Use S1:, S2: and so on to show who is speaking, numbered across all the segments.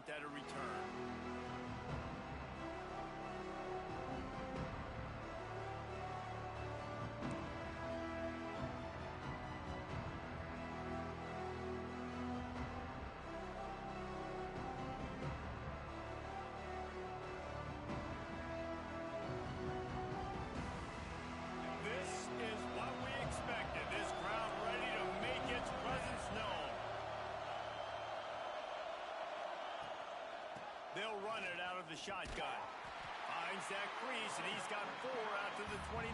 S1: attempt at a return. They'll run it out of the shotgun. Finds that crease, and he's got 4 out to the 29.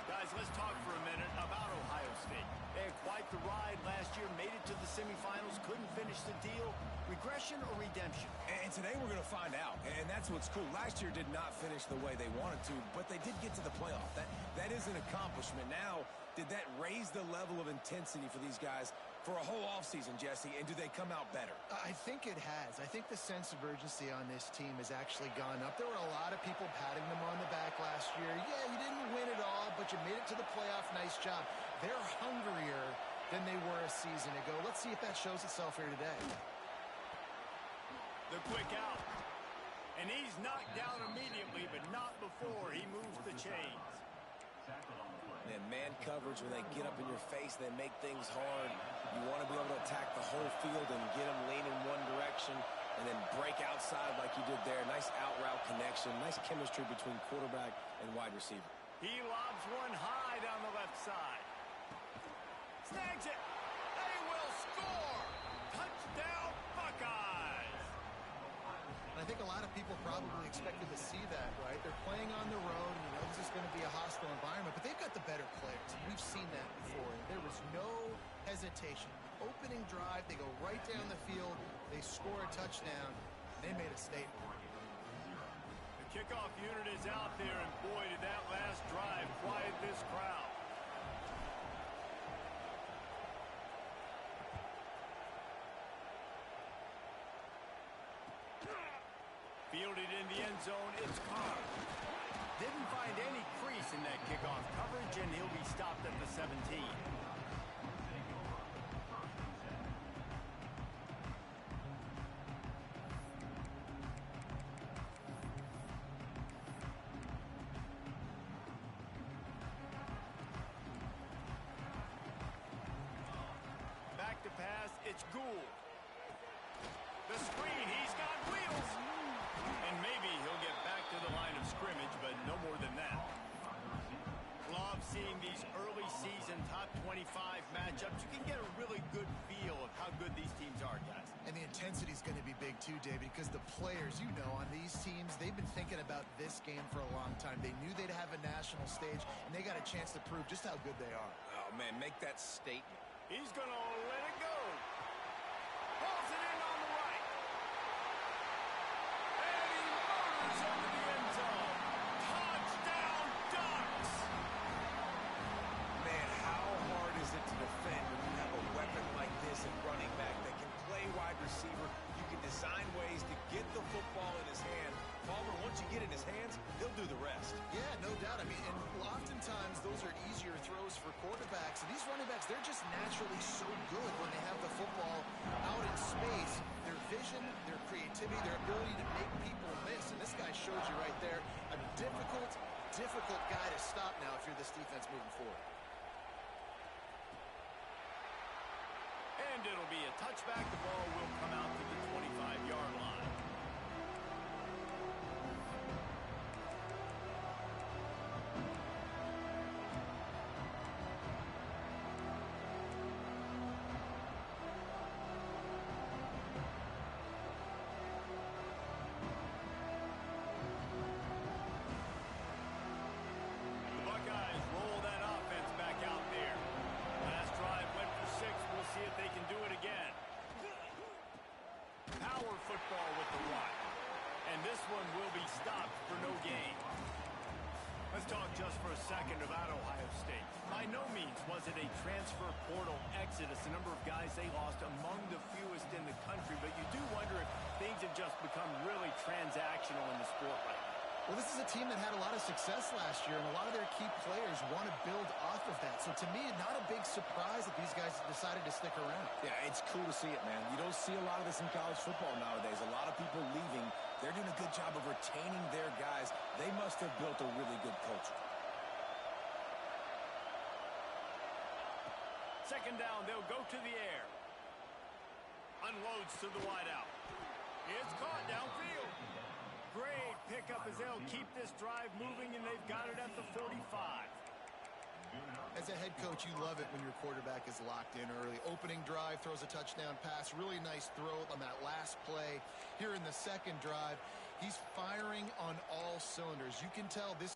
S1: Guys, let's talk for a minute about Ohio State. They had quite the ride last year, made it to the semifinals, couldn't finish the deal. Regression or redemption?
S2: And today we're going to find out, and that's what's cool. Last year did not finish the way they wanted to, but they did get to the playoff. That is an accomplishment. Now, did that raise the level of intensity for these guys for a whole offseason, Jesse, and do they come out better?
S3: I think it has. I think the sense of urgency on this team has actually gone up. There were a lot of people patting them on the back last year. Yeah, you didn't win it all, but you made it to the playoff. Nice job. They're hungrier than they were a season ago. Let's see if that shows itself here today.
S1: The quick out. And he's knocked down immediately, but not before he moves the chains.
S2: And man coverage, when they get up in your face, they make things hard. You want to be able to attack the whole field and get them leaning one direction and then break outside like you did there. Nice out route connection. Nice chemistry between quarterback and wide receiver.
S1: He lobs one high down the left side. Snags it. They will score. Touchdown, Buckeyes.
S3: And I think a lot of people probably expected to see that, right? They're playing on the road, and you know this is going to be a hostile environment, but they've got the better players. We've seen that before. There was no hesitation. Opening drive, they go right down the field, they score a touchdown, and they made a statement.
S1: The kickoff unit is out there, and boy, did that last drive quiet this crowd. Fielded in the end zone, it's Carr. Didn't find any crease in that kickoff coverage, and he'll be stopped at the 17. Back to pass, it's Gould. The screen, he's got wheels. And maybe he'll get back to the line of scrimmage, but no more than that. Love seeing these early season top 25 matchups. You can get a really good feel of how good these teams are, guys.
S3: And the intensity is going to be big too, David, because the players, you know, on these teams, they've been thinking about this game for a long time. They knew they'd have a national stage, and they got a chance to prove just how good they are.
S2: Oh, man, make that statement.
S1: He's going to let it go. Pulls it in on the right. And he murders into the end zone. Touchdown, Ducks!
S2: Man, how hard is it to defend when you have a weapon like this at running back that can play wide receiver? You can design ways to get the football in his hand. Palmer, once you get it in his hands, he'll do the rest.
S3: Yeah, no doubt. I mean, and oftentimes those are easier throws for quarterbacks. And these running backs, they're just naturally so good when they have the football out in space. Their vision, their creativity, their ability to make people miss. And this guy showed you right there a difficult guy to stop now if you're this defense moving forward.
S1: And it'll be a touchback. The ball will come out to the 25-yard line. The Buckeyes roll that offense back out there. Last drive went for 6. We'll see if they can do it again. Power football with the run. And this one will be stopped for no gain. Let's talk just for a second about Ohio State. By no means was it a transfer portal exodus. The number of guys they lost among the fewest in the country. But you do wonder if things have just become really transactional in the sport right now.
S3: Well, this is a team that had a lot of success last year, and a lot of their key players want to build off of that. So to me, not a big surprise that these guys decided to stick around.
S2: Yeah, it's cool to see it, man. You don't see a lot of this in college football nowadays. A lot of people leaving. They're doing a good job of retaining their guys. They must have built a really good culture.
S1: Second down, they'll go to the air. Unloads to the wideout. It's caught downfield. Great pickup as they'll keep this drive moving, and they've got it at the 45.
S3: As a head coach, you love it when your quarterback is locked in early. Opening drive, throws a touchdown pass. Really nice throw on that last play. Here in the second drive, he's firing on all cylinders. You can tell this...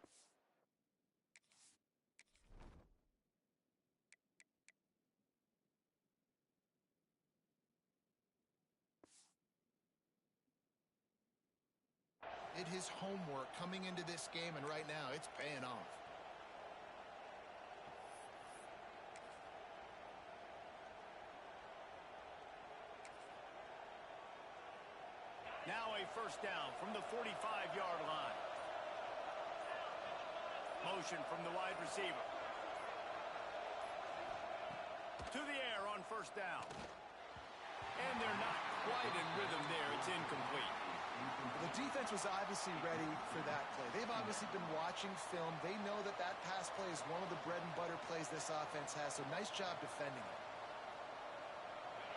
S3: did his homework coming into this game, and right now it's paying off.
S1: Now a first down from the 45-yard line. Motion from the wide receiver. To the air on first down. And they're not quite in rhythm there. It's incomplete.
S3: The defense was obviously ready for that play. They've obviously been watching film. They know that that pass play is one of the bread and butter plays this offense has, so nice job defending it.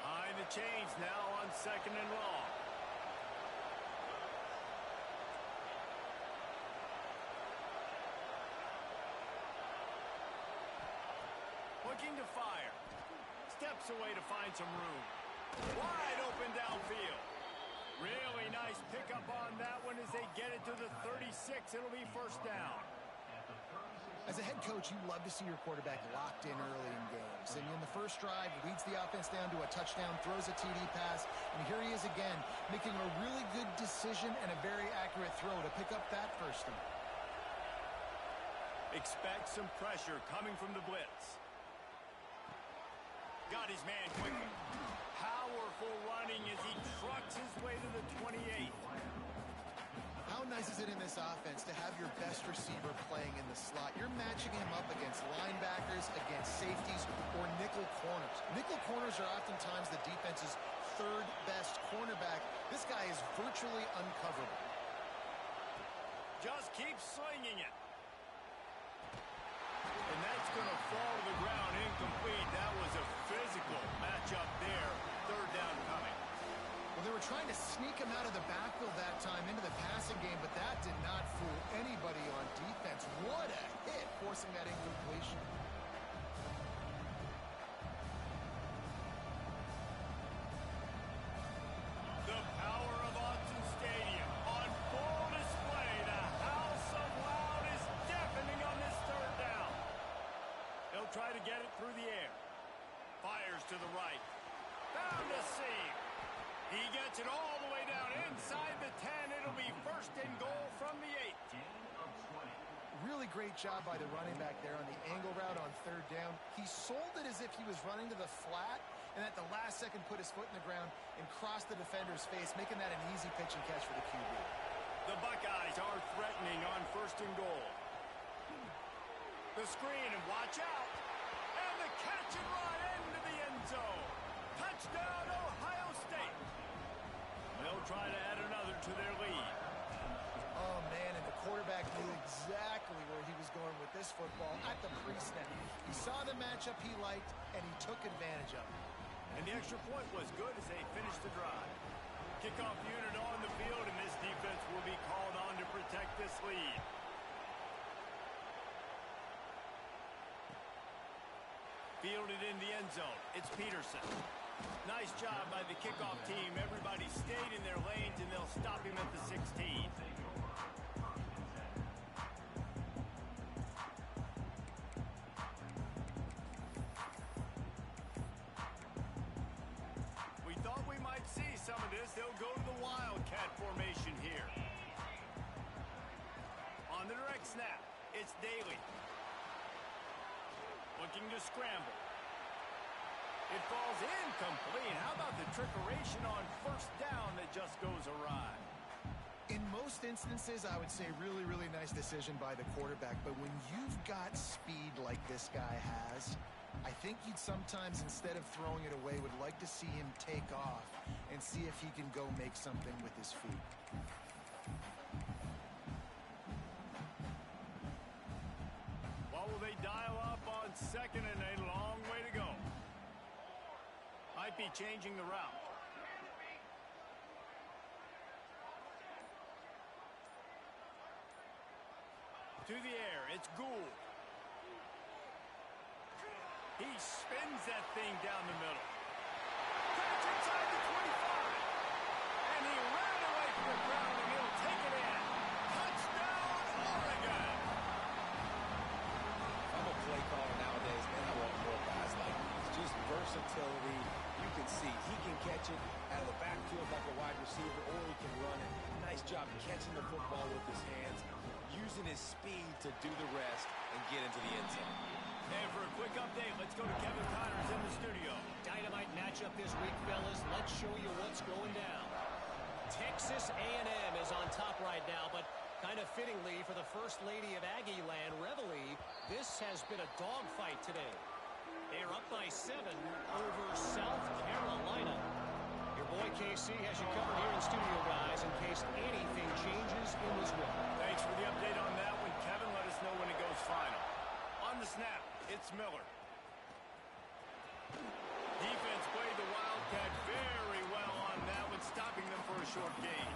S1: Behind the chains now on second and long. Looking to fire. Steps away to find some room. Wide open downfield. Really nice pickup on that one as they get it to the 36. It'll be first down.
S3: As a head coach, you love to see your quarterback locked in early in games. And in the first drive, leads the offense down to a touchdown, throws a TD pass, and here he is again, making a really good decision and a very accurate throw to pick up that first down.
S1: Expect some pressure coming from the blitz. Got his man quickly. Powerful running as he trucks his way to the 28.
S3: How nice is it in this offense to have your best receiver playing in the slot? You're matching him up against linebackers, against safeties, or nickel corners. Nickel corners are oftentimes the defense's third best cornerback. This guy is virtually uncoverable.
S1: Just keep slinging it. And that's going to fall to the ground incomplete. That was a physical matchup there. Third down coming.
S3: Well, they were trying to sneak him out of the backfield that time into the passing game, but that did not fool anybody on defense. What a hit, forcing that incompletion.
S1: The power of Autzen Stadium on full display. The house of loud is deafening on this third down. They'll try to get it through the air. Fires to the right. Found a seam. He gets it all the way down inside the 10. It'll be first and goal from the 8.
S3: Really great job by the running back there on the angle route on third down. He sold it as if he was running to the flat, and at the last second put his foot in the ground and crossed the defender's face, making that an easy pitch and catch for the QB.
S1: The Buckeyes are threatening on first and goal. The screen, and watch out. And the catch and run into the end zone. Touchdown, Ohio State. They'll try to add another to their lead.
S3: Oh, man, and the quarterback knew exactly where he was going with this football at the pre-snap. He saw the matchup he liked, and he took advantage of it.
S1: And the extra point was good as they finished the drive. Kickoff unit on the field, and this defense will be called on to protect this lead. Fielded in the end zone. It's Peterson. Nice job by the kickoff team. Everybody stayed in their lanes, and they'll stop him at the 16. We thought we might see some of this. They'll go to the Wildcat formation here. On the direct snap, it's Daly. Looking to scramble. It falls incomplete. How about the trickeration on first down that just goes awry?
S3: In most instances, I would say really, really nice decision by the quarterback. But when you've got speed like this guy has, I think you'd sometimes, instead of throwing it away, would like to see him take off and see if he can go make something with his feet.
S1: What will they dial up on second and a long way to go? Might be changing the route. To the air, it's Gould. He spins that thing down the middle. Catch inside the 25. And he ran away from the ground and he'll take it in. Touchdown, Oregon.
S2: I'm a play caller nowadays, man. I want more guys like these. Just versatility. You can see he can catch it out of the backfield like a wide receiver, or he can run it. Nice job catching the football with his hands, using his speed to do the rest and get into the end zone.
S1: And for a quick update, let's go to Kevin Connors in the studio.
S4: Dynamite matchup this week, fellas. Let's show you what's going down. Texas A&M is on top right now, but kind of fittingly for the First Lady of Aggie Land, Reveille, this has been a dogfight today. They're up by 7 over South Carolina. Your boy KC has you covered here in studio, guys, in case anything changes in this one.
S1: Thanks for the update on that one, Kevin. Let us know when it goes final. On the snap, it's Miller. Defense played the Wildcat very well on that one, stopping them for a short gain.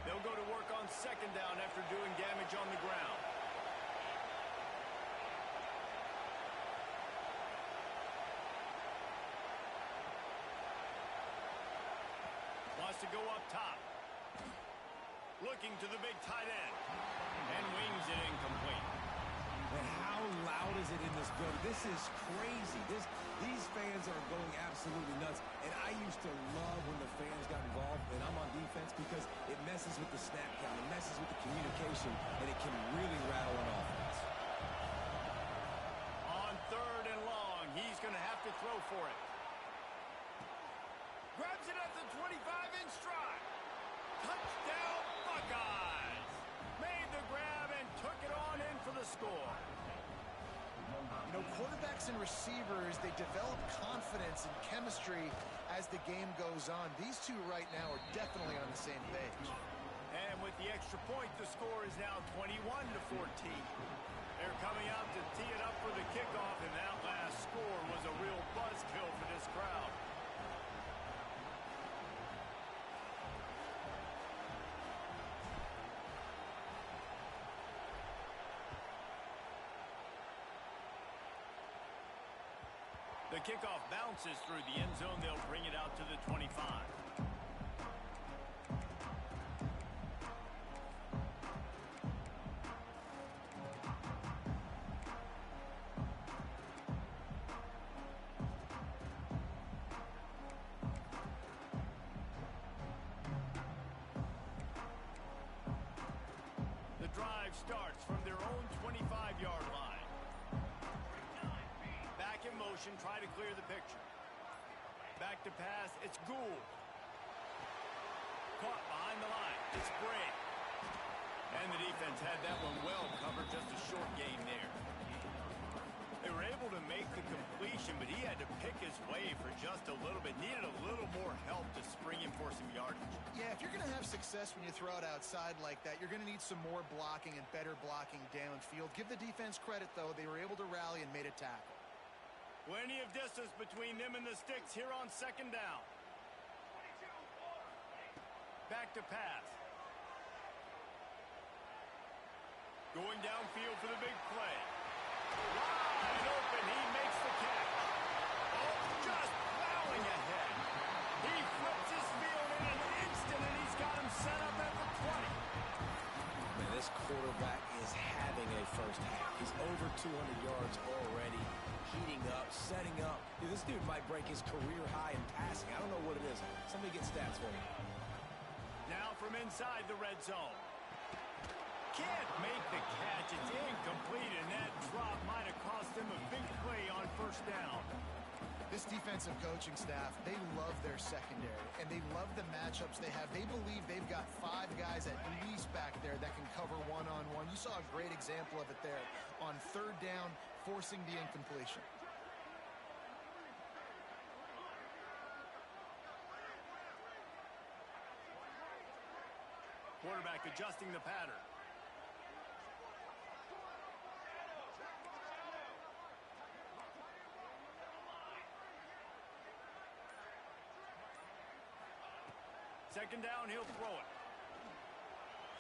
S1: They'll go to work on second down after doing damage on the ground. Wants to go up top. Looking to the big tight end. And wings it incomplete.
S2: And how loud is it in this building? This is crazy. These fans are going absolutely nuts. And I used to love when the fans got involved, and I'm on defense, because it messes with the snap count. It messes with the communication, and it can really rattle an offense.
S1: On third and long, he's going to have to throw for it. Grabs it at the 25 in stride. Touchdown, Buckeyes. Made the grab and took it on in for the score.
S3: You know, quarterbacks and receivers, they develop confidence and chemistry as the game goes on. These two right now are definitely on the same page.
S1: And with the extra point, the score is now 21-14. They're coming out to tee it up for the kickoff, and that last score was a real buzzkill for this crowd. The kickoff bounces through the end zone. They'll bring it out to the 25. The drive starts from their own 25-yard line. Back in motion, try to clear the picture. Back to pass, it's Gould. Caught behind the line, it's Bray. And the defense had that one well covered, just a short gain there. They were able to make the completion, but he had to pick his way for just a little bit. Needed a little more help to spring him for some yardage.
S3: Yeah, if you're going to have success when you throw it outside like that, you're going to need some more blocking and better blocking downfield. Give the defense credit, though. They were able to rally and made a tackle.
S1: Plenty of distance between them and the sticks here on second down. Back to pass. Going downfield for the big play. Wide open, he makes the catch. Oh, just plowing ahead. He flips his field in an instant, and he's got him set up at the 20.
S2: Man, this quarterback is having a first half. He's over 200 yards already, heating up, setting up. Dude, this dude might break his career high in passing. I don't know what it is. Somebody get stats for me.
S1: Now from inside the red zone. can't make the catch. It's incomplete, and that drop might have cost him a big play on first down.
S3: This defensive coaching staff, they love their secondary, and they love the matchups they have. They believe they've got 5 guys at least back there that can cover one-on-one. You saw a great example of it there on third down, forcing the incompletion.
S1: Quarterback adjusting the pattern. Second down, he'll throw it.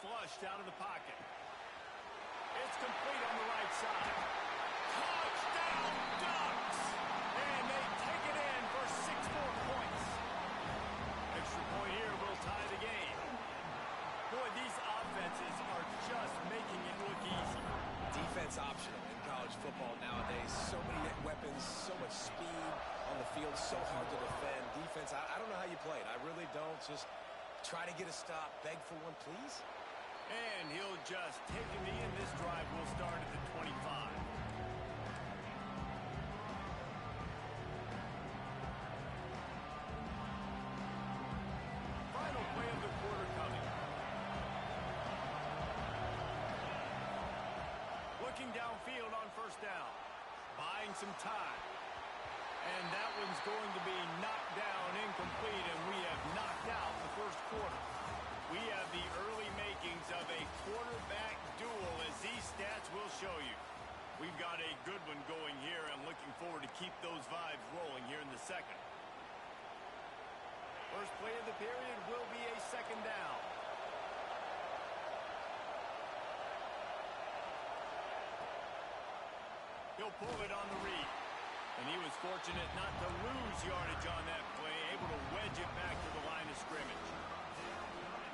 S1: Flushed out of the pocket. It's complete on the right side. Touchdown, Ducks! And they take it in for 6 more points. Extra point here will tie the game. Boy, these offenses are just making it look easy.
S2: Defense optional in college football nowadays. So many weapons, so much speed on the field, so hard to defend. Defense, I don't know how you play it. I really don't. Just try to get a stop, beg for one, please.
S1: And he'll just take him in. This drive will start at the 25. Final play of the quarter coming. Looking downfield on first down. Buying some time. And that one's going to be knocked down incomplete, and we have knocked out the first quarter. We have the early makings of a quarterback duel, as these stats will show you. We've got a good one going here, and looking forward to keep those vibes rolling here in the second. First play of the period will be a second down. He'll pull it on the read. And he was fortunate not to lose yardage on that play, able to wedge it back to the line of scrimmage.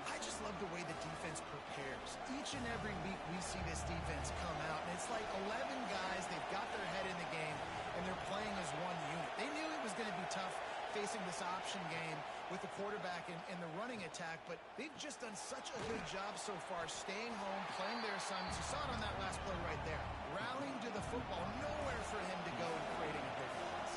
S3: I just love the way the defense prepares. Each and every week we see this defense come out, and it's like 11 guys, they've got their head in the game, and they're playing as one unit. They knew it was going to be tough facing this option game with the quarterback and the running attack, but they've just done such a good job so far staying home, playing their assignments. You saw it on that last play right there. Rallying to the football, nowhere for him to go and creating a big pass.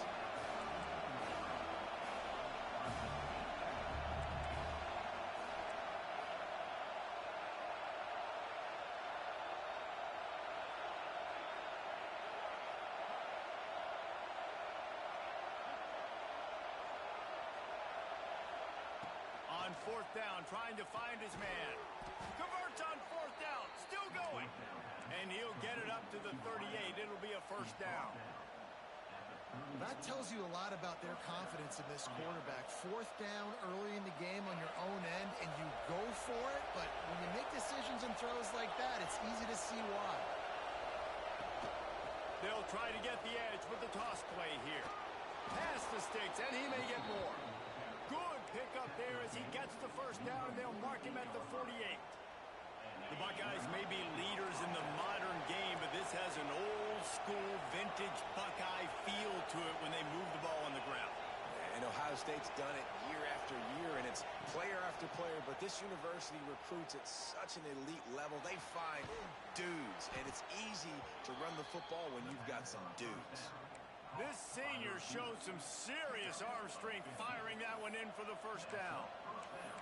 S1: On fourth down, trying to find his man. Converts on fourth down, still going. And he'll get it up to the 38. It'll be a first down.
S3: That tells you a lot about their confidence in this quarterback. Fourth down early in the game on your own end, and you go for it, but when you make decisions and throws like that, it's easy to see why.
S1: They'll try to get the edge with the toss play here. Pass the sticks, and he may get more. Good pickup there as he gets the first down, and they'll mark him at the 48. The Buckeyes may be leaders in the modern game, but this has an old-school, vintage Buckeye feel to it when they move the ball on the ground.
S2: And Ohio State's done it year after year, and it's player after player, but this university recruits at such an elite level. They find dudes, and it's easy to run the football when you've got some dudes.
S1: This senior showed some serious arm strength, firing that one in for the first down.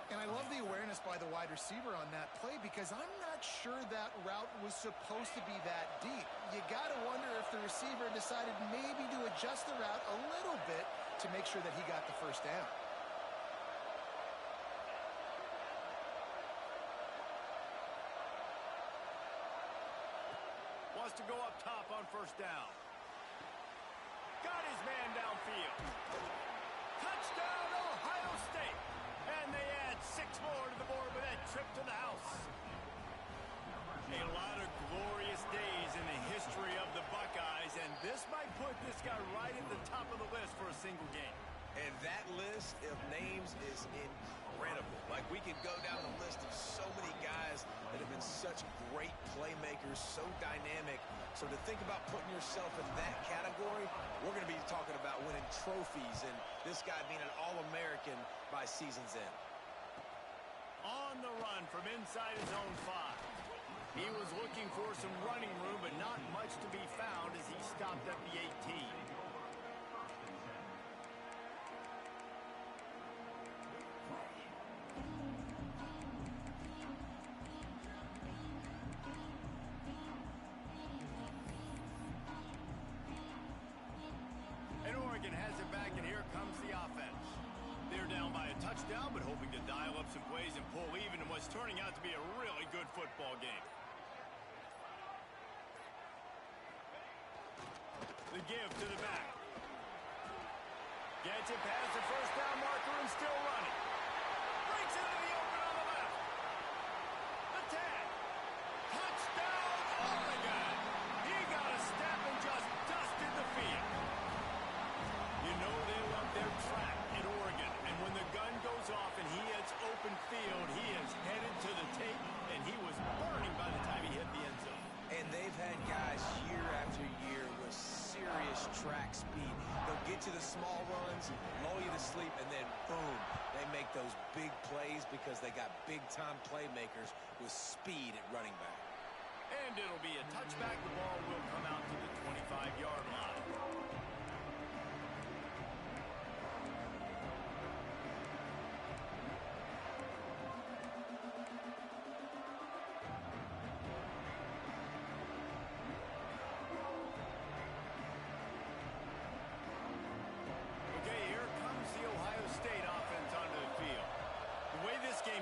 S3: And I love the awareness by the wide receiver on that play, because I'm not sure that route was supposed to be that deep. You got to wonder if the receiver decided maybe to adjust the route a little bit to make sure that he got the first down.
S1: Wants to go up top on first down. Got his man downfield. Touchdown, Ohio State. And they add 6 more to the board with that trip to the house. A lot of glorious days in the history of the Buckeyes, and this might put this guy right at the top of the list for a single game.
S2: And that list of names is incredible. Like, we could go down the list of so many guys that have been such great playmakers, so dynamic. So to think about putting yourself in that category, we're going to be talking about winning trophies and this guy being an All-American by season's end.
S1: On the run from inside his own 5. He was looking for some running room, but not much to be found as he stopped at the 18. And Oregon has it back, and here comes the offense. They're down by a touchdown, but hoping to dial up some plays and pull even in what's turning out to be a really good football game. The give to the back. Gets it past the first down marker and still running. Breaks into the open on the left. The tag. Touchdown, Oregon. He got a step and just dusted the field. You know they love their track at Oregon. And when the gun goes off and he hits open field, he is headed to the tape, and he was burning by the time he hit the end zone.
S2: And they've had guys year after year with serious track speed. They'll get you the small runs, lull you to sleep, and then boom, they make those big plays because they got big-time playmakers with speed at running back.
S1: And it'll be a touchback. The ball will come out to the 25-yard line.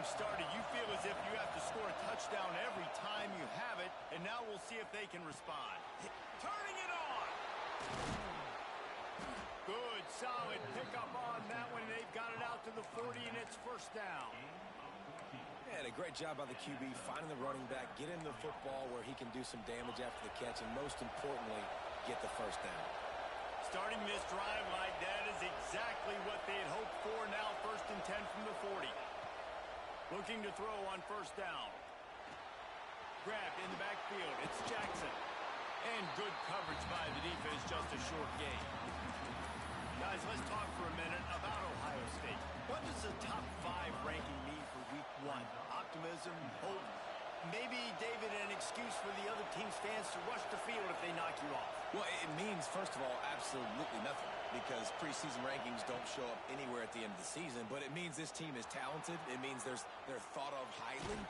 S1: Started, you feel as if you have to score a touchdown every time you have it, and now we'll see if they can respond. Turning it on! Good, solid pickup on that one. They've got it out to the 40, and it's first down.
S2: Yeah, a great job by the QB, finding the running back, get him the football where he can do some damage after the catch, and most importantly, get the first down.
S1: Starting this drive like that is exactly what they had hoped for. Now first and 10 from the 40. Looking to throw on first down. Grabbed in the backfield. It's Jackson. And good coverage by the defense, just a short gain. Guys, let's talk for a minute about Ohio State. What does the top 5 ranking mean for week 1? Optimism, hope, maybe, David, an excuse for the other team's fans to rush the field if they knock you off?
S2: Well, it means, first of all, absolutely nothing, because preseason rankings don't show up anywhere at the end of the season, but it means this team is talented. It means they're thought of highly.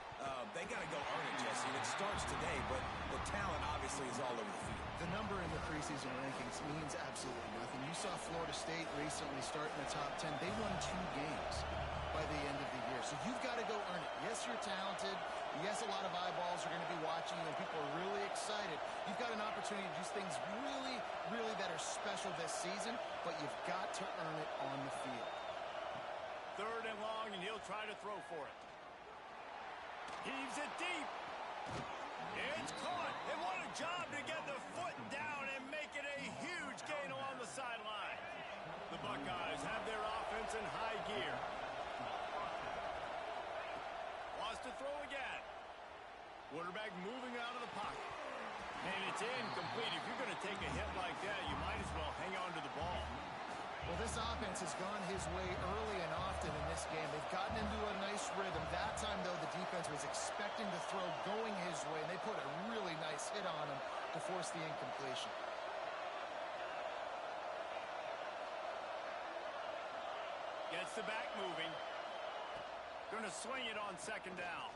S2: They got to go earn it, Jesse, and it starts today, but the talent obviously is all over the field.
S3: The number in the preseason rankings means absolutely nothing. You saw Florida State recently start in the top 10. They won 2 games by the end of the year, so you've got to go earn it. Yes, you're talented. Yes, a lot of eyeballs are going to be watching you, and people are really excited. You've got an opportunity to do things really, really that are special this season, but you've got to earn it on the field.
S1: Third and long, and he'll try to throw for it. Heaves it deep. It's caught, and what a job to get the foot down and make it a huge gain along the sideline. The Buckeyes have their offense in high gear. Wants to throw again. Quarterback moving out of the pocket. And it's incomplete. If you're going to take a hit like that, you might as well hang on to the ball.
S3: Well, this offense has gone his way early and often in this game. They've gotten into a nice rhythm. That time, though, the defense was expecting the throw going his way, and they put a really nice hit on him to force the incompletion.
S1: Gets the back moving. Going to swing it on second down.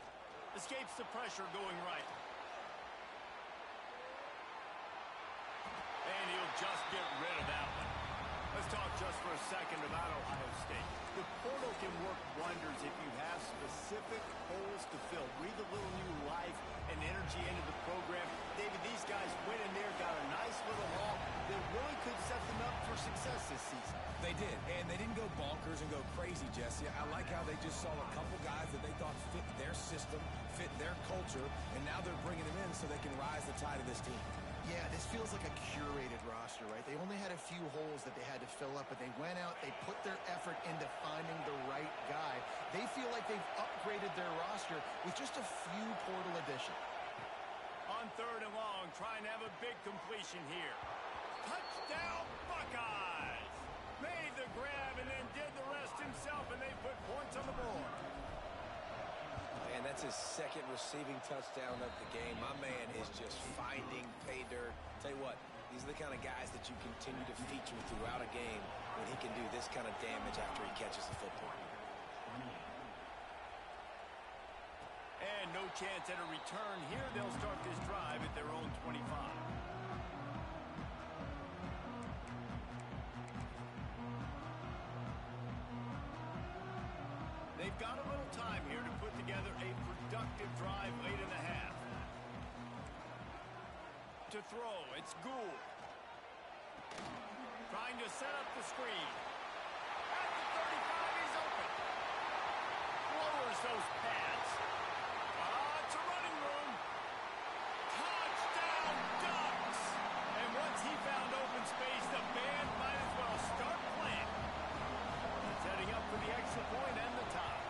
S1: Escapes the pressure going right. And he'll just get rid of that one. Let's talk just for a second about Ohio State. The portal can work wonders if you have specific holes to fill. Breathe a little new life and energy into the program. David, these guys went in there, got a nice little haul that really could set them up for success this season.
S2: They did, and they didn't go bonkers and go crazy, Jesse. I like how they just saw a couple guys that they thought fit their system, fit their culture, and now they're bringing them in so they can rise the tide of this team.
S3: Yeah, this feels like a curated roster, right? They only had a few holes that they had to fill up, but they went out, they put their effort into finding the right guy. They feel like they've upgraded their roster with just a few portal additions.
S1: On third and long, trying to have a big completion here. Touchdown, Buckeyes! Made the grab and then did the rest himself, and they put points on the board.
S2: And that's That's his second receiving touchdown of the game. My man is just finding pay dirt. Tell you what, these are the kind of guys that you continue to feature throughout a game when he can do this kind of damage after he catches the football.
S1: And no chance at a return here. They'll start this drive at their own 25. They've got a little time here to put together a productive drive late in the half. To throw, it's Gould. Trying to set up the screen. At the 35, he's open. Lowers those pads. It's a running room. Touchdown, Ducks! And once he found open space, the band might as well start playing. Setting up for the extra point and the tie.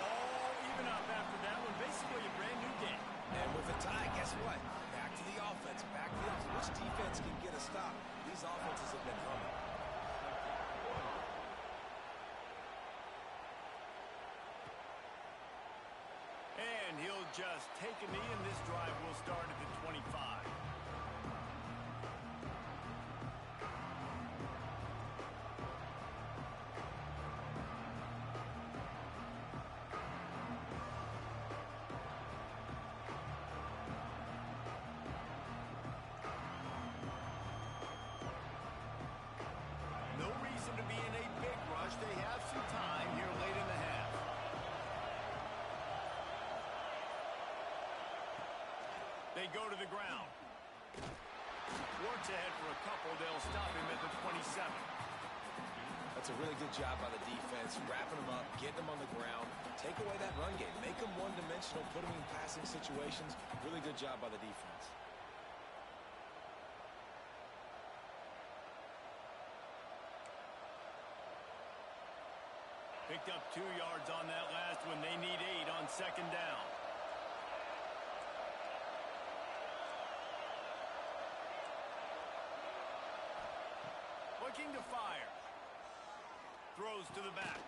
S1: All even up after that one. Basically a brand new game.
S2: And with a tie, guess what? Back to the offense. Back to the offense. Which defense can get a stop? These offenses have been humming.
S1: And he'll just take a knee, and this drive will start at the 25. No reason to be in a big rush. They have some time here late in the half. They go to the ground. Works ahead for a couple. They'll stop him at the 27.
S2: That's a really good job by the defense, wrapping them up, getting them on the ground, take away that run game, make them one-dimensional, put them in passing situations. Really good job by the defense.
S1: Picked up 2 yards on that last one. They need 8 on second down. Looking to fire. Throws to the back.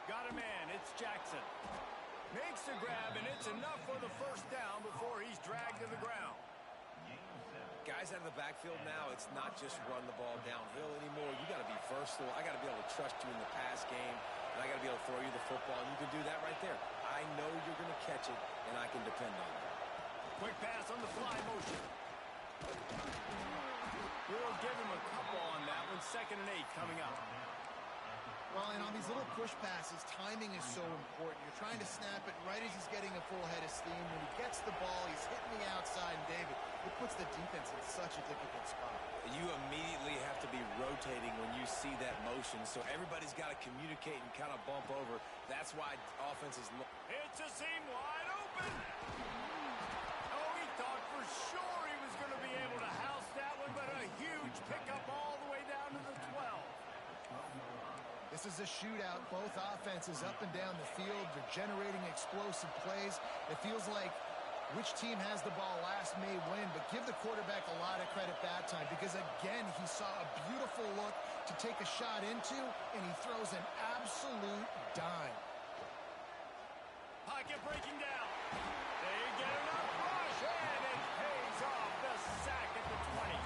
S1: Got a man. It's Jackson. Makes the grab, and it's enough for the first down before he's dragged to the ground.
S2: Guys out of the backfield now, it's not just run the ball downhill anymore. You got to be versatile. I got to be able to trust you in the pass game, and I got to be able to throw you the football, and you can do that right there. I know you're going to catch it, and I can depend on it.
S1: Quick pass on the fly motion. We'll give him a couple on that one. 2nd and 8 coming up.
S3: Well, and on these little push passes, timing is so important. You're trying to snap it right as he's getting a full head of steam. When he gets the ball, he's hitting the outside, and David, it puts the defense in such a difficult spot.
S2: You immediately have to be rotating when you see that motion, so everybody's got to communicate and kind of bump over. That's why offenses look.
S1: It's a seam wide open. Oh, he thought for sure he was going to be able to house that one, but a huge pickup all the way down to the 12.
S3: This is a shootout. Both offenses up and down the field. They're generating explosive plays. It feels like which team has the ball last may win, but give the quarterback a lot of credit that time because, again, he saw a beautiful look to take a shot into, and he throws an absolute dime.
S1: Pocket breaking down. They get enough rush, and it pays off. The sack at the 20.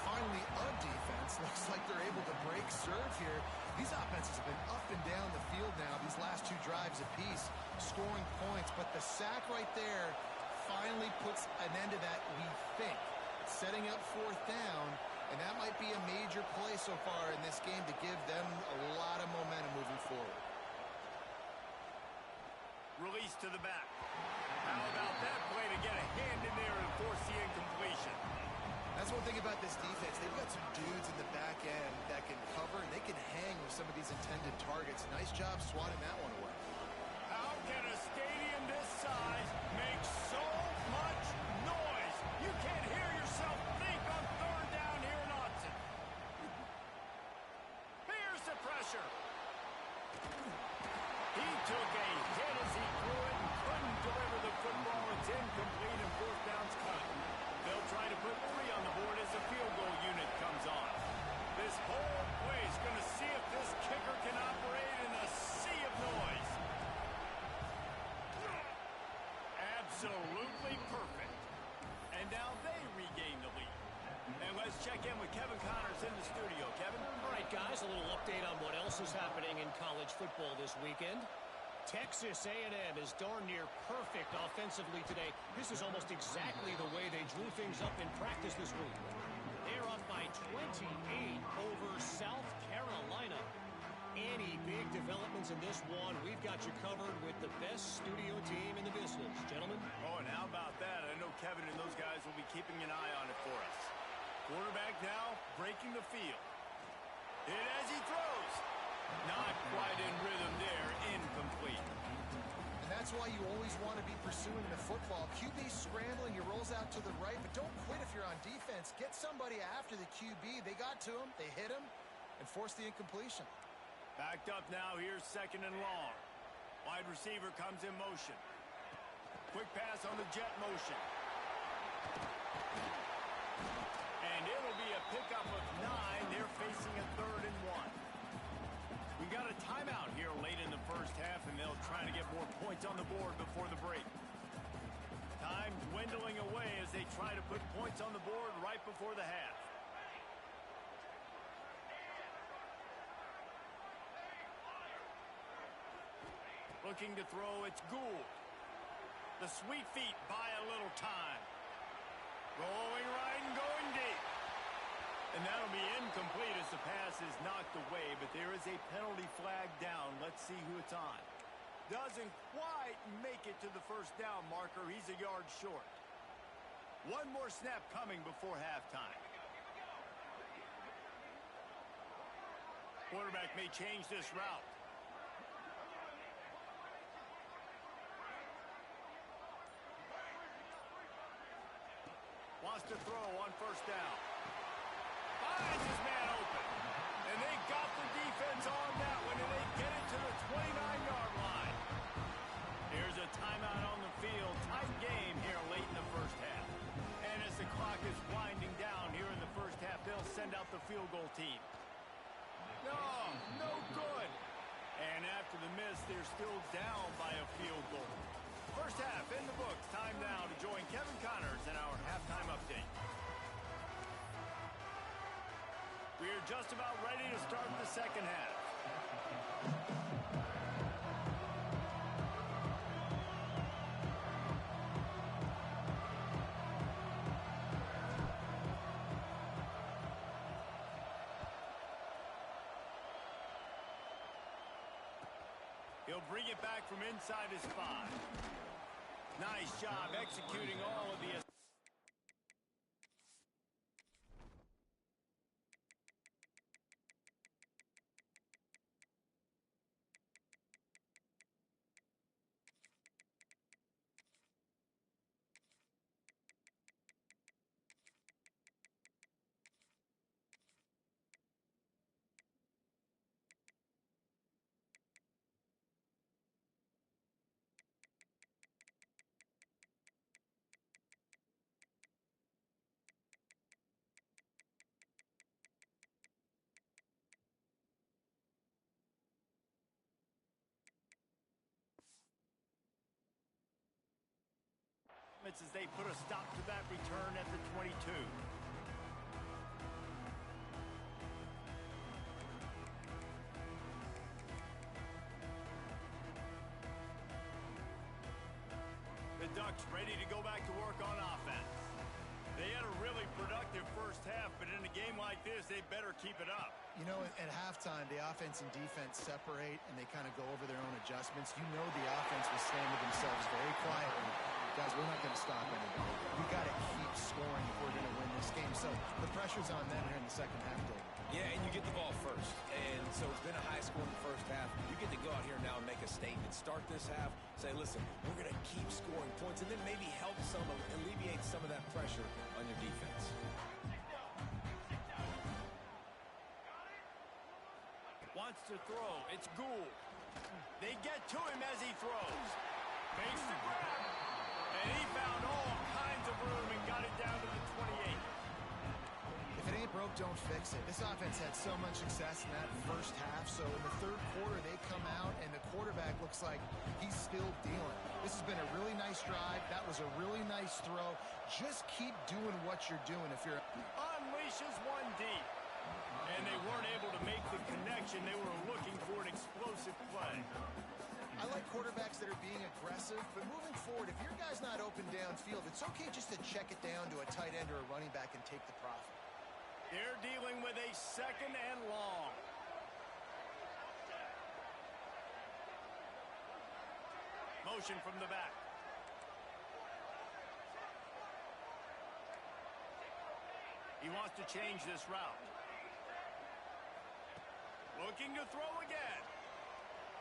S3: Finally, a defense looks like they're able to break serve here. These offenses have been up and down the field now, these last 2 drives apiece, scoring points. But the sack right there finally puts an end to that, we think. Setting up 4th down, and that might be a major play so far in this game to give them a lot of momentum moving forward.
S1: Release to the back. How about that play to get a hand in there and force the incompletion?
S3: That's one thing about this defense. They've got some dudes in the back end that can cover, and they can hang with some of these intended targets. Nice job swatting that one away.
S1: How can a stadium this size make so much noise? You can't hear yourself think on 3rd down here in Autzen. Here's the pressure. He took a hit as he threw it and couldn't deliver the football. It's incomplete and 4th down's cut. They'll try to put 3 on the board as the field goal unit comes on. This whole play is going to see if this kicker can operate in a sea of noise. Absolutely perfect. And now they regain the lead. And let's check in with Kevin Connors in the studio. Kevin?
S4: All right, guys, a little update on what else is happening in college football this weekend. Texas A&M is darn near perfect offensively today. This is almost exactly the way they drew things up in practice this week. They're up by 28 over South Carolina. Any big developments in this one, we've got you covered with the best studio team in the business. Gentlemen?
S1: Oh, and how about that? I know Kevin and those guys will be keeping an eye on it for us. Quarterback now breaking the field. Hit as he throws. Not quite in rhythm there. Incomplete.
S3: And that's why you always want to be pursuing the football. QB scrambling, he rolls out to the right, but don't quit if you're on defense. Get somebody after the QB. They got to him, they hit him, and forced the incompletion.
S1: Backed up now, here's 2nd and long. Wide receiver comes in motion. Quick pass on the jet motion. And it'll be a pickup of 9. They're facing a 3rd and 1. We got a timeout here late in the first half, and they'll try to get more points on the board before the break. Time dwindling away as they try to put points on the board right before the half. Looking to throw, it's Gould. The sweet feet buy a little time. Rolling right and going deep. And that'll be incomplete as the pass is knocked away, but there is a penalty flag down. Let's see who it's on. Doesn't quite make it to the first down marker. He's a yard short. One more snap coming before halftime. Quarterback may change this route. Wants to throw on first down. Finds his man open. And they got the defense on that one, and they get it to the 29-yard line. Here's a timeout on the field. Tight game here late in the first half. And as the clock is winding down here in the first half, they'll send out the field goal team. No good. And after the miss, they're still down by a field goal. First half in the books. Time now to join Kevin Connors in our halftime update. We are just about ready to start the second half. He'll bring it back from inside his 5. Nice job executing all of the... as they put a stop to that return at the 22. The Ducks ready to go back to work on offense. They had a really productive first half, but in a game like this, they better keep it up.
S3: You know, at halftime, the offense and defense separate, and they kind of go over their own adjustments. You know the offense was saying to themselves very quietly, guys, we're not going to stop anybody. We got to keep scoring if we're going to win this game. So the pressure's on them here in the second half, David.
S2: Yeah, and you get the ball first. And so it's been a high score in the first half. You get to go out here now and make a statement. Start this half, say, listen, we're going to keep scoring points, and then maybe help alleviate some of that pressure on your defense.
S1: Wants to throw. It's Gould. They get to him as he throws. Makes the grab. And he found all kinds of room and got it down to the 28.
S3: If it ain't broke, don't fix it. This offense had so much success in that first half, so in the third quarter they come out and the quarterback looks like he's still dealing. This is been a really nice drive. That was a really nice throw. Just keep doing what you're doing if you're...
S1: Unleashes one deep. And they weren't able to make the connection. They were looking for an explosive play.
S3: I like quarterbacks that are being aggressive, but moving forward, if your guy's not open downfield, it's okay just to check it down to a tight end or a running back and take the profit.
S1: They're dealing with a 2nd and long. Motion from the back. He wants to change this route. Looking to throw again.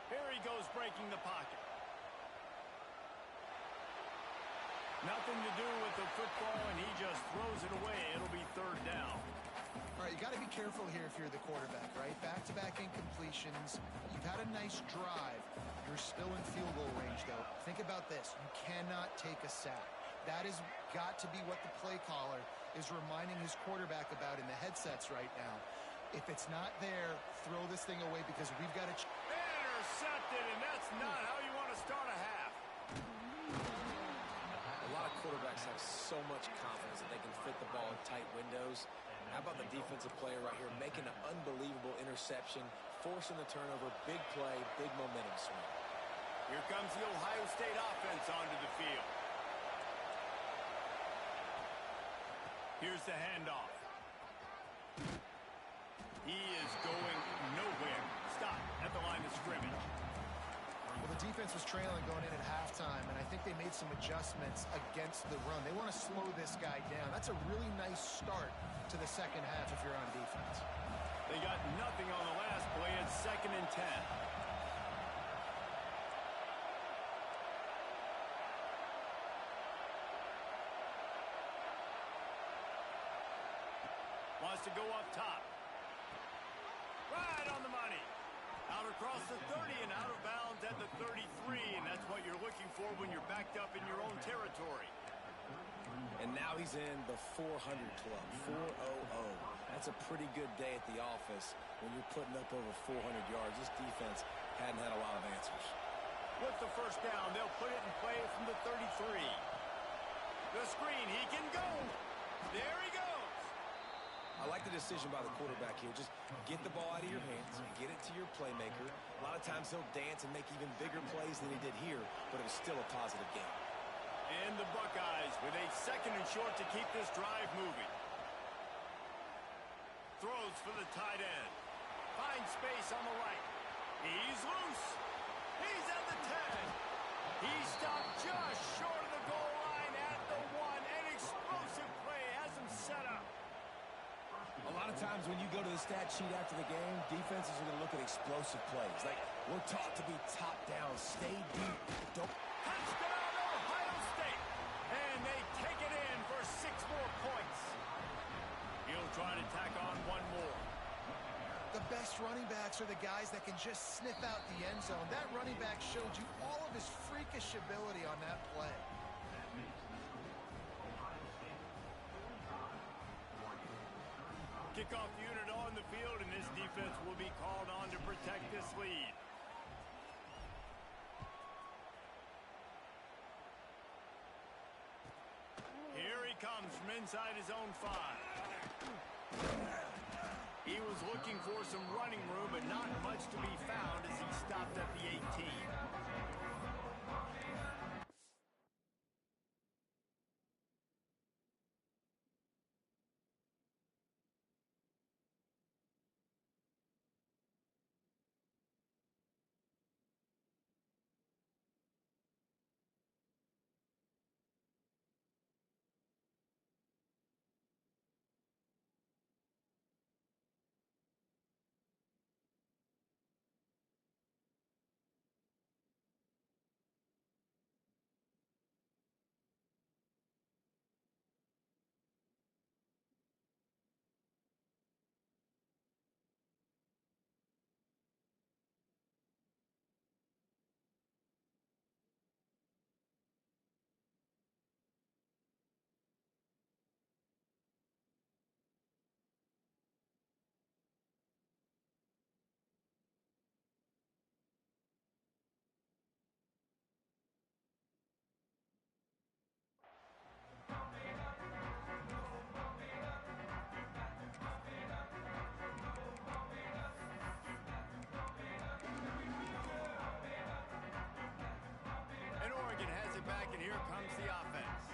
S1: Here he goes, breaking the pocket. Nothing to do with the football, and he just throws it away. It'll be 3rd down.
S3: All right, you got to be careful here if you're the quarterback, right? Back-to-back incompletions. You've had a nice drive. You're still in field goal range, though. Think about this. You cannot take a sack. That has got to be what the play caller is reminding his quarterback about in the headsets right now. If it's not there, throw this thing away because we've got to...
S1: Intercepted, and that's not how you want to start a half.
S2: A lot of quarterbacks have so much confidence that they can fit the ball in tight windows. How about the defensive player right here making an unbelievable interception, forcing the turnover, big play, big momentum swing.
S1: Here comes the Ohio State offense onto the field. Here's the handoff. He is going nowhere. Stop at the line of scrimmage.
S3: Well, the defense was trailing going in at halftime, and I think they made some adjustments against the run. They want to slow this guy down. That's a really nice start to the second half if you're on defense.
S1: They got nothing on the last play. It's 2nd and 10. Wants to go up top. Right on the money. Out across the 30 and out of bounds at the 33, and that's what you're looking for when you're backed up in your own territory.
S2: And now he's in the 400 club, 400. That's a pretty good day at the office when you're putting up over 400 yards. This defense hadn't had a lot of answers.
S1: With the 1st down, they'll put it in play from the 33. The screen, he can go. There he goes.
S2: I like the decision by the quarterback here. Just get the ball out of your hands, get it to your playmaker. A lot of times he'll dance and make even bigger plays than he did here, but it was still a positive game.
S1: And the Buckeyes with a 2nd and short to keep this drive moving. Throws for the tight end. Finds space on the right. He's loose. He's at the 10. He stopped just short of the goal line at the 1. An explosive play has him set up.
S2: A lot of times when you go to the stat sheet after the game, defenses are going to look at explosive plays. Like, we're taught to be top down, stay deep. Don't...
S1: Touchdown, Ohio State. And they take it in for 6 more points. He'll try to tack on one more.
S3: The best running backs are the guys that can just sniff out the end zone. That running back showed you all of his freakish ability on that play.
S1: Kickoff unit on the field, and this defense will be called on to protect this lead. Here he comes from inside his own 5. He was looking for some running room, but not much to be found as he stopped at the 18. back, and here comes the offense.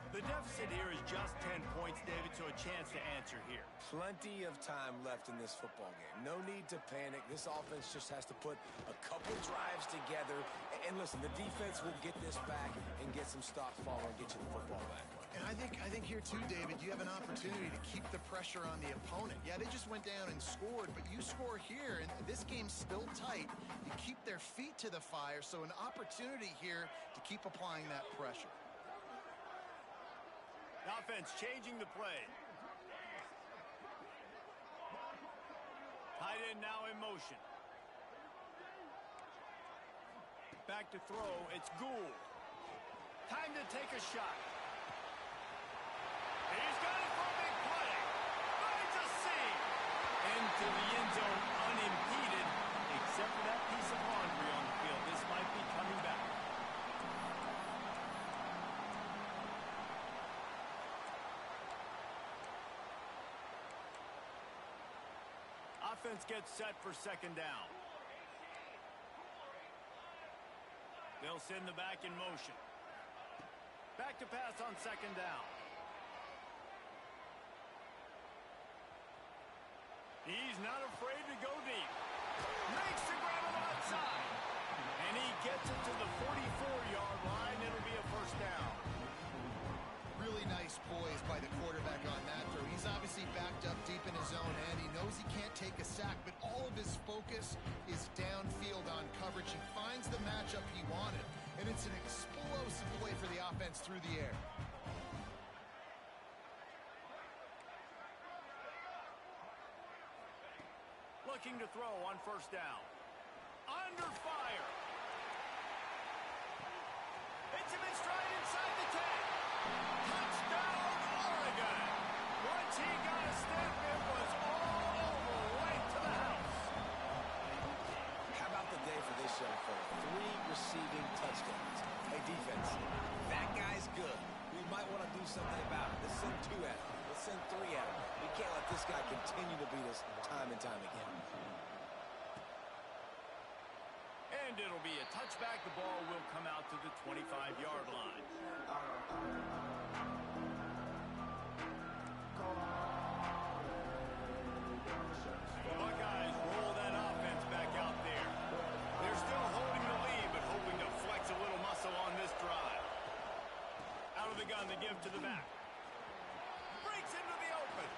S1: The deficit here is just 10 points, David, so a chance to answer here.
S2: Plenty of time left in this football game. No need to panic. This offense just has to put a couple drives together. And listen, the defense will get this back and get some stops following and get you the football back.
S3: And I think here too, David, you have an opportunity to keep the pressure on the opponent. Yeah, they just went down and scored, but you score here, and this game's still tight. You keep their feet to the fire, so an opportunity here to keep applying that pressure.
S1: Offense changing the play. Tight end now in motion. Back to throw. It's Gould. Time to take a shot. He's got it for a big play. Finds a seam. Into the end zone unimpeded. Except for that piece of laundry on the field. This might be coming back. Offense gets set for second down. They'll send the back in motion. Back to pass on second down. He's not afraid to go deep. Makes the grab him outside. And he gets it to the 44-yard line. It'll be a first down.
S3: Really nice poise by the quarterback on that throw. He's obviously backed up deep in his own end. He knows he can't take a sack, but all of his focus is downfield on coverage. He finds the matchup he wanted, and it's an explosive play for the offense through the air.
S1: Looking to throw on first down. Under fire. Hits him in stride inside the 10. Touchdown, Oregon. Once he got a step, it was all over, right to the house.
S2: How about the day for this young fella? 3 receiving touchdowns. Hey, defense, that guy's good. We might want to do something about it. Let's send 2 at him. Let's send 3 at him. We can't let this guy continue to beat us time and time again.
S1: And it'll be a touchback. The ball will come out to the 25-yard line. Buckeyes roll that offense back out there. They're still holding the lead, but hoping to flex a little muscle on this drive. Out of the gun, they give to the back. Breaks into the open.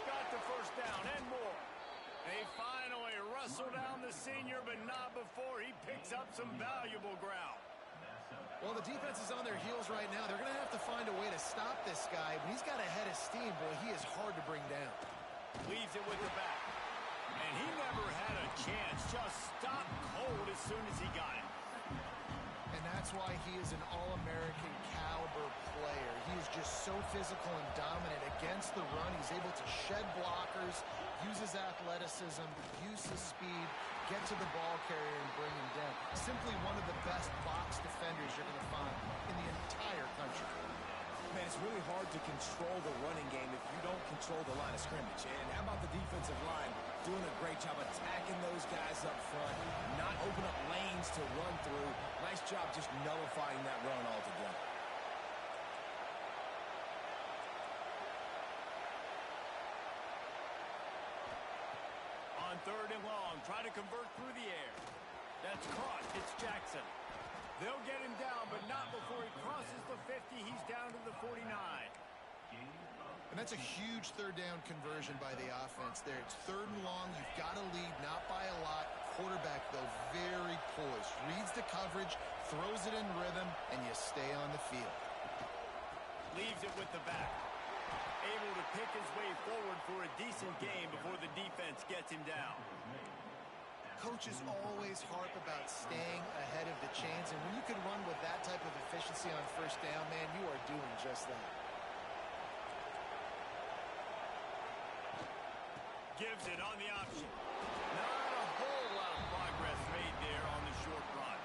S1: Got the first down and more. They finally wrestle down the senior, but not before he picks up some valuable ground.
S3: Well, the defense is on their heels right now. They're going to have to find a way to stop this guy. When he's got a head of steam, boy, he is hard to bring down.
S1: Leaves it with the back. And he never had a chance. Just stopped cold as soon as he got it.
S3: And that's why he is an All-American caliber player. He is just so physical and dominant against the run. He's able to shed blockers, use his athleticism, use his speed, get to the ball carrier and bring him down. Simply one of the best box defenders you're going to find in the entire country.
S2: Man, it's really hard to control the running game if you don't control the line of scrimmage. And how about the defensive line doing a great job attacking those guys up front, not open up lanes to run through. Nice job just nullifying that run altogether.
S1: On third and long, try to convert through the air. That's caught. It's Jackson. They'll get him down, but not before he crosses the 50. He's down to the 49.
S3: And that's a huge third down conversion by the offense there. It's third and long. You've got to lead, not by a lot. Quarterback, though, very poised. Reads the coverage, throws it in rhythm, and you stay on the field.
S1: Leaves it with the back. Able to pick his way forward for a decent game before the defense gets him down.
S3: Coaches always harp about staying ahead of the chains, and when you can run with that type of efficiency on first down, man, you are doing just that.
S1: Gives it on the option. Not a whole lot of progress made there on the short run.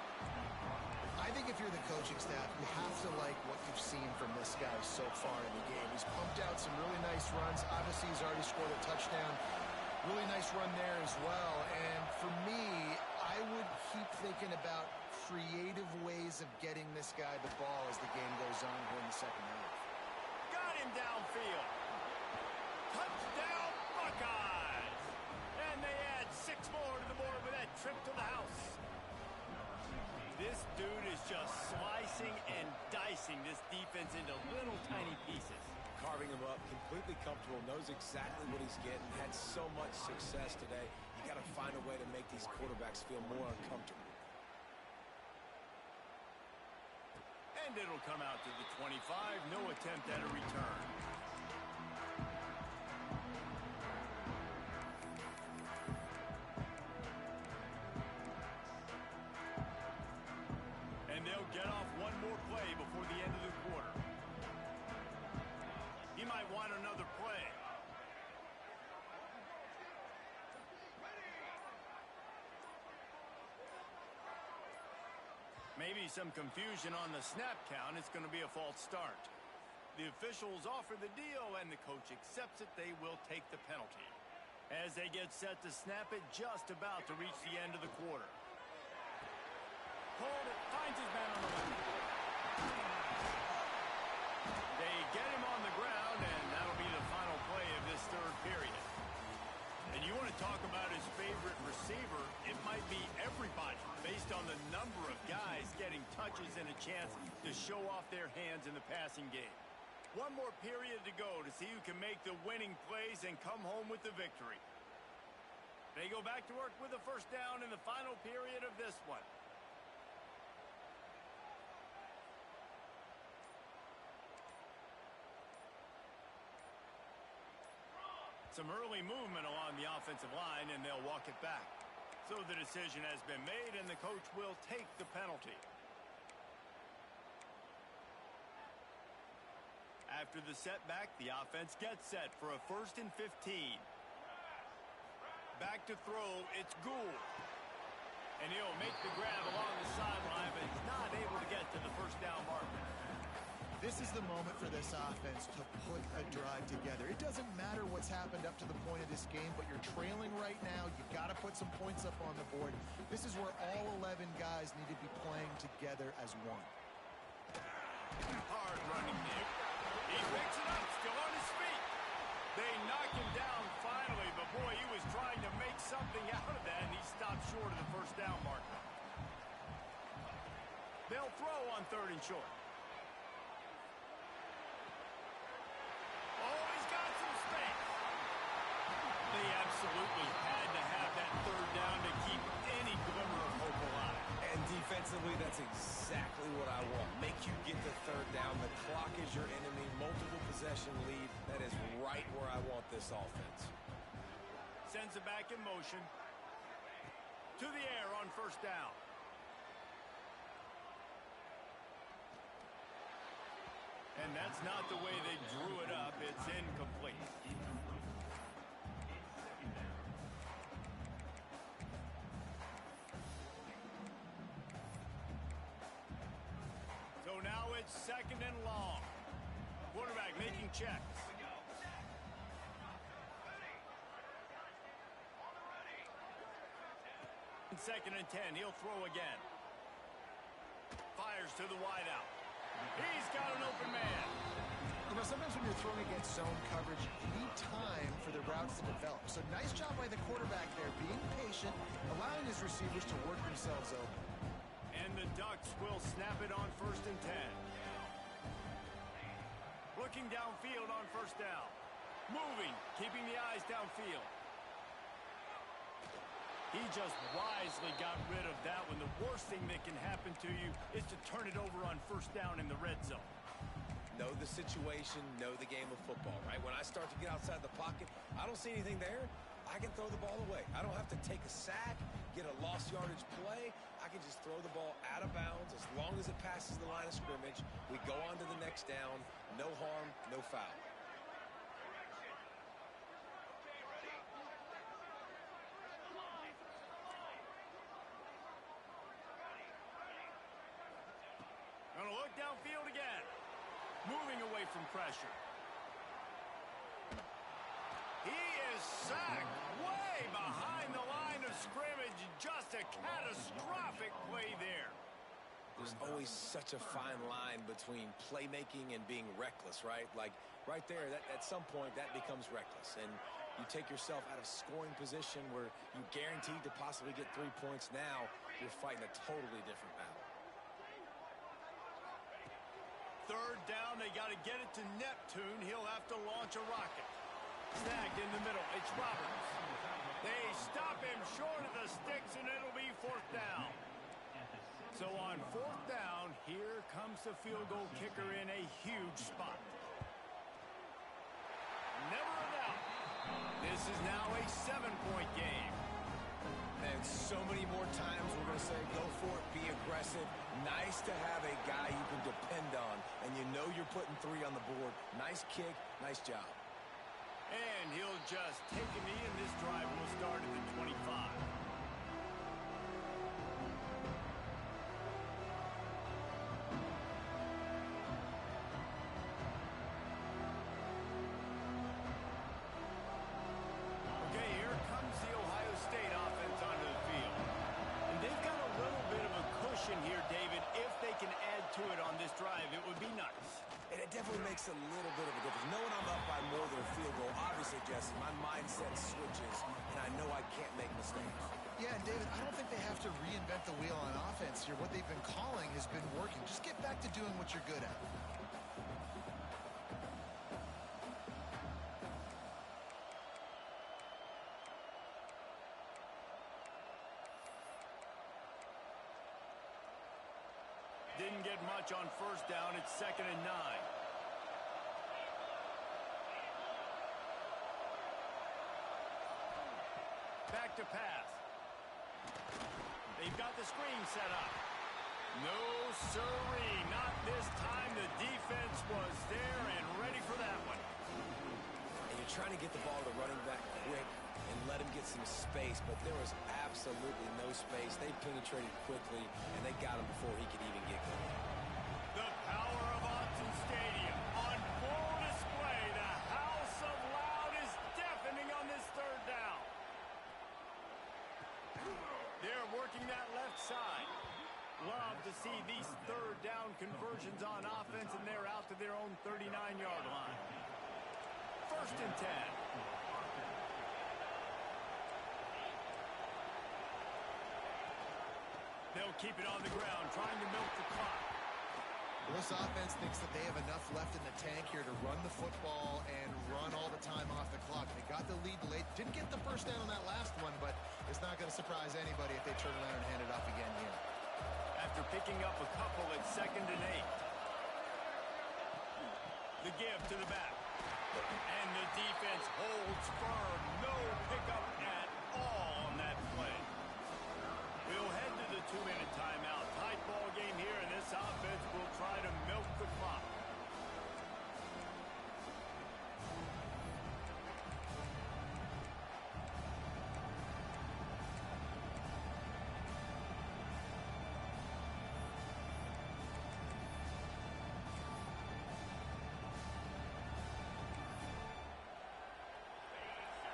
S3: I think if you're the coaching staff, you have to like what you've seen from this guy so far in the game. He's pumped out some really nice runs. Obviously, he's already scored a touchdown. Really nice run there as well. And for me, I would keep thinking about creative ways of getting this guy the ball. As on here in the second half.
S1: Got him downfield. Touchdown, Buckeyes! And they add 6 more to the board with that trip to the house. This dude is just slicing and dicing this defense into little tiny pieces.
S2: Carving him up, completely comfortable, knows exactly what he's getting, had so much success today. You got to find a way to make these quarterbacks feel more uncomfortable.
S1: And it'll come out to the 25. No attempt at a return. And they'll get off one more play before the end of the quarter. He might want another play. Maybe some confusion on the snap count. It's going to be a false start. The officials offer the deal, and the coach accepts it. They will take the penalty. As they get set to snap it, just about to reach the end of the quarter. Hold it, finds his man on the left. They get him on the ground, and that'll be the final play of this third period. And you want to talk about his favorite receiver, it might be everybody, based on the number of guys getting touches and a chance to show off their hands in the passing game. One more period to go to see who can make the winning plays and come home with the victory. They go back to work with a first down in the final period of this one. Some early movement along the offensive line, and they'll walk it back. So the decision has been made, and the coach will take the penalty. After the setback, the offense gets set for a 1st and 15. Back to throw, it's Gould. And he'll make the grab along the sideline, but he's not able to get to the first down marker.
S3: This is the moment for this offense to put a drive together. It doesn't matter what's happened up to the point of this game, but you're trailing right now. You've got to put some points up on the board. This is where all 11 guys need to be playing together as one.
S1: Hard running Nick. He picks it up, still on his feet. They knock him down finally, but boy, he was trying to make something out of that, and he stopped short of the first down marker. They'll throw on 3rd and short. They absolutely had to have that 3rd down to keep any glimmer of hope alive.
S2: And defensively, that's exactly what I want. Make you get the 3rd down. The clock is your enemy. Multiple possession lead. That is right where I want this offense.
S1: Sends it back in motion. To the air on 1st down. And that's not the way they drew it up. It's incomplete. So now it's 2nd and long. Quarterback making checks. 2nd and 10. He'll throw again. Fires to the wideout. He's got an open man.
S3: You know, sometimes when you're throwing against zone coverage, you need time for the routes to develop. So nice job by the quarterback there, being patient, allowing his receivers to work themselves open.
S1: And the Ducks will snap it on 1st and 10. Looking downfield on 1st down. Moving, keeping the eyes downfield. He just wisely got rid of that one. The worst thing that can happen to you is to turn it over on 1st down in the red zone.
S2: Know the situation, know the game of football, right? When I start to get outside the pocket, I don't see anything there. I can throw the ball away. I don't have to take a sack, get a lost yardage play. I can just throw the ball out of bounds as long as it passes the line of scrimmage. We go on to the next down. No harm, no foul.
S1: Gonna look downfield again. Moving away from pressure. He is sacked way behind the line of scrimmage. Just a catastrophic play there.
S2: There's always such a fine line between playmaking and being reckless, right? Like right there, at some point, that becomes reckless. And you take yourself out of scoring position where you guaranteed to possibly get 3 points. Now you're fighting a totally different battle.
S1: Third down, they got to get it to Neptune. He'll have to launch a rocket. Snagged in the middle. It's Roberts. They stop him short of the sticks, and it'll be fourth down. So on fourth down, here comes the field goal kicker in a huge spot. Never a doubt. This is now a 7-point game.
S2: And so many more times we're going to say go for it, be aggressive. Nice to have a guy you can depend on, and you know you're putting 3 on the board. Nice kick, nice job.
S1: And he'll just take a knee, and this drive will start at the 25. Okay, here comes the Ohio State offense onto the field. And they've got a little bit of a cushion here, David. If they can add to it on this drive, it would be nice.
S2: And it definitely makes a little bit of a difference. Knowing I'm up by more than a field goal, obviously, Jesse, my mindset switches, and I know I can't make mistakes.
S3: Yeah, and David, I don't think they have to reinvent the wheel on offense here. What they've been calling has been working. Just get back to doing what you're good at.
S1: Didn't get much on first down. It's 2nd and 9. Back to pass. They've got the screen set up. No siree, not this time. The defense was there and ready for that one.
S2: And you're trying to get the ball to the running back quick and let him get some space, but there was absolutely no space. They penetrated quickly, and they got him before he could even get going.
S1: The power of Autzen Stadium on full display. The house of loud is deafening on this third down. They're working that left side. Love to see these third down conversions on offense, and they're out to their own 39-yard line. 1st and 10. They'll keep it on the ground, trying to milk the clock.
S3: Well, this offense thinks that they have enough left in the tank here to run the football and run all the time off the clock. They got the lead late. Didn't get the first down on that last one, but it's not going to surprise anybody if they turn around and hand it off again here.
S1: After picking up a couple at 2nd and 8. The give to the back. And the defense holds firm. No pickup at all on that play. We'll head to the 2-minute timeout. Tight ball game here, and this offense will try to milk the clock.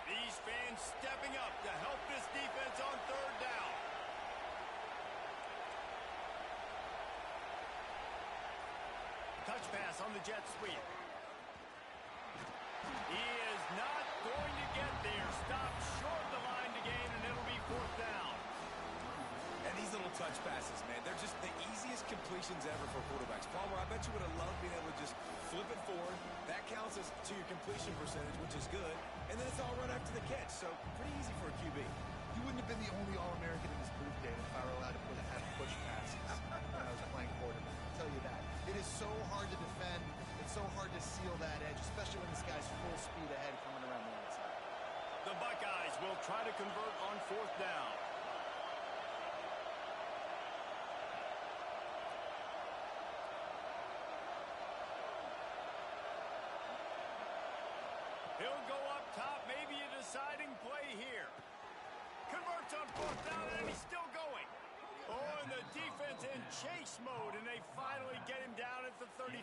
S1: These fans stepping up to help this defense on third down. Touch pass on the jet sweep. He is not going to get there. Stopped short of the line to gain, and it'll be 4th down.
S2: And these little touch passes, man, they're just the easiest completions ever for quarterbacks. Palmer, I bet you would have loved being able to just flip it forward. That counts as to your completion percentage, which is good. And then it's all run after the catch, so pretty easy for a QB.
S3: You wouldn't have been the only All-American in this booth, David, if I were allowed to have push passes when I was playing quarterback. I'll tell you that. It is so hard to defend. It's so hard to seal that edge, especially when this guy's full speed ahead coming around the outside.
S1: The Buckeyes will try to convert on 4th down. He'll go up top, maybe a deciding play here. Converts on 4th down, and he's still going. Oh, and the defense in chase mode, and they finally get him down at the 35.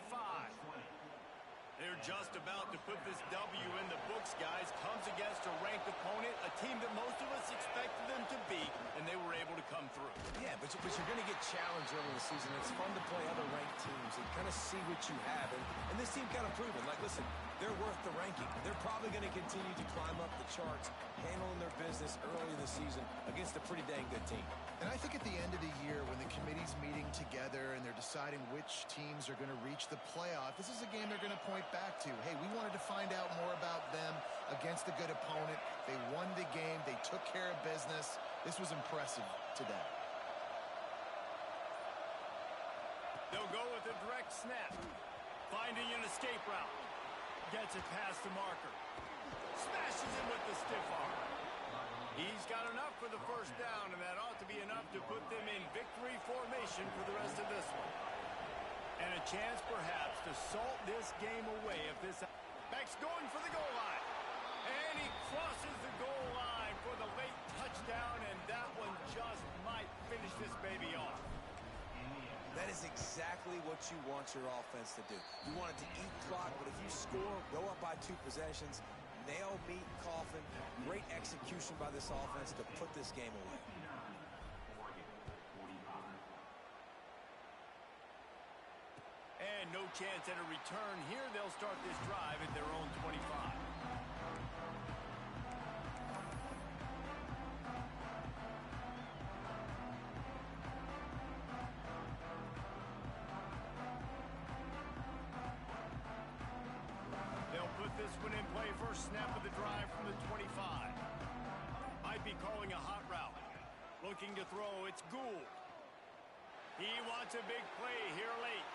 S1: They're just about to put this W in the books, guys. Comes against a ranked opponent, a team that most of us expected them to beat, and they were able to come through.
S2: Yeah, but you're going to get challenged early in the season. It's fun to play other ranked teams and kind of see what you have. And this team kind of proven, like, listen, they're worth the ranking. They're probably going to continue to climb up the charts, handling their business early in the season against a pretty dang good team.
S3: And I think at the end of the year, when the committee's meeting together and they're deciding which teams are going to reach the playoff, this is a game they're going to point back to. Hey, we wanted to find out more about them against a good opponent. They won the game. They took care of business. This was impressive today.
S1: They'll go with a direct snap. Finding an escape route. Gets it past the marker. Smashes him with the stiff arm. He's got enough for the first down, and that ought to be enough to put them in victory formation for the rest of this one. And a chance, perhaps, to salt this game away if this... Beck's going for the goal line. And he crosses the goal line for the late touchdown, and that one just might finish this baby off.
S2: That is exactly what you want your offense to do. You want it to eat clock, but if you score, go up by 2 possessions, nail, meet, coffin. Great execution by this offense to put this game away.
S1: And no chance at a return here. They'll start this drive at their own 25. They'll put this one in play. First snap of the drive from the 25. Might be calling a hot route. Looking to throw. It's Gould. He wants a big play here late.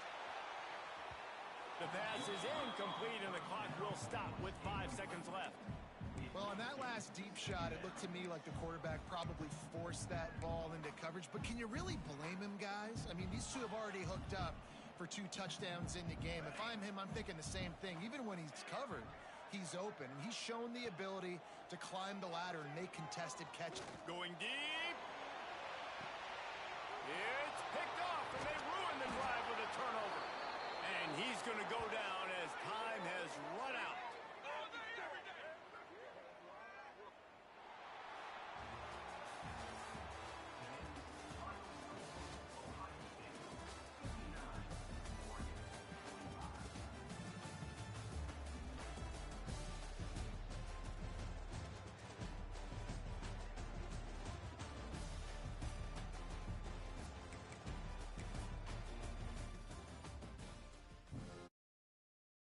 S1: The pass is incomplete, and the clock will stop with 5 seconds left.
S3: Well, on that last deep shot, it looked to me like the quarterback probably forced that ball into coverage. But can you really blame him, guys? I mean, these two have already hooked up for 2 touchdowns in the game. If I'm him, I'm thinking the same thing. Even when he's covered, he's open. And he's shown the ability to climb the ladder and make contested catches.
S1: Going deep. It's picked off, and they ruin the drive with a turnover. And he's going to go down as time has run out.